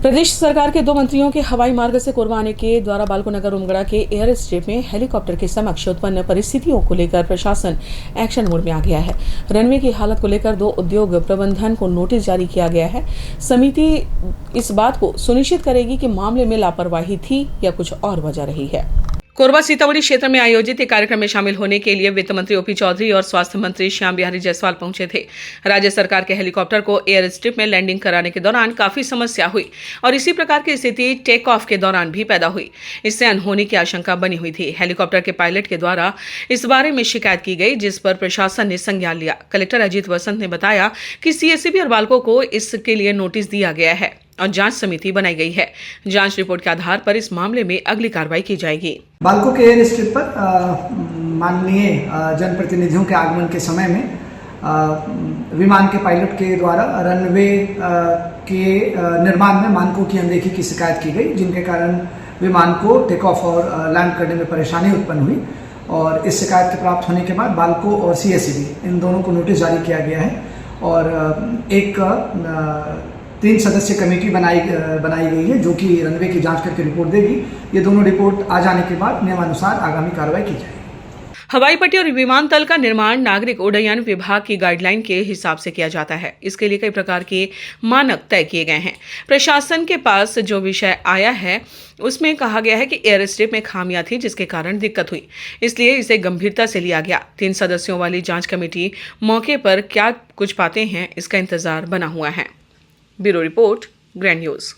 प्रदेश सरकार के 2 मंत्रियों के हवाई मार्ग से कोरबा आने के द्वारा बालको नगर उमगड़ा के एयर स्ट्रिप में हेलीकॉप्टर के समक्ष उत्पन्न परिस्थितियों को लेकर प्रशासन एक्शन मोड में आ गया है। रनवे की हालत को लेकर 2 उद्योग प्रबंधन को नोटिस जारी किया गया है। समिति इस बात को सुनिश्चित करेगी कि मामले में लापरवाही थी या कुछ और वजह रही है। कोरबा सीतामढ़ी क्षेत्र में आयोजित एक कार्यक्रम में शामिल होने के लिए वित्त मंत्री ओपी चौधरी और स्वास्थ्य मंत्री श्याम बिहारी जायसवाल पहुंचे थे। राज्य सरकार के हेलीकॉप्टर को एयर स्ट्रिप में लैंडिंग कराने के दौरान काफी समस्या हुई और इसी प्रकार की स्थिति टेक ऑफ के दौरान भी पैदा हुई। इससे अनहोनी की आशंका बनी हुई थी। हेलीकॉप्टर के पायलट के द्वारा इस बारे में शिकायत की गई, जिस पर प्रशासन ने संज्ञान लिया। कलेक्टर अजीत वसंत ने बताया कि सीएससीबी और बालको को इसके लिए नोटिस दिया गया है और जांच समिति बनाई गई है। जांच रिपोर्ट के आधार पर इस मामले में अगली कार्रवाई की जाएगी। बालको के एयर स्ट्रिप पर माननीय जनप्रतिनिधियों के आगमन के समय में विमान के पायलट के द्वारा रनवे के निर्माण में मानकों की अनदेखी की शिकायत की गई, जिनके कारण विमान को टेक ऑफ और लैंड करने में परेशानी उत्पन्न हुई। और इस शिकायत के प्राप्त होने के बाद बालको और सीएससीबी इन दोनों को नोटिस जारी किया गया है और एक 3 सदस्यीय कमेटी बनाई गई है, जो कि रनवे की जांच करके रिपोर्ट देगी। ये दोनों रिपोर्ट आ जाने के बाद नियमानुसार आगामी कार्रवाई की जाएगी। हवाई पट्टी और विमानतल का निर्माण नागरिक उड्डयन विभाग की गाइडलाइन के हिसाब से किया जाता है। इसके लिए कई प्रकार के मानक तय किए गए हैं। प्रशासन के पास जो विषय आया है उसमें कहा गया है कि एयर स्ट्रिप में खामियां थी, जिसके कारण दिक्कत हुई, इसलिए इसे गंभीरता से लिया गया। 3 सदस्यों वाली जांच कमेटी मौके पर क्या कुछ पाते हैं, इसका इंतजार बना हुआ है। Bureau report, grand news.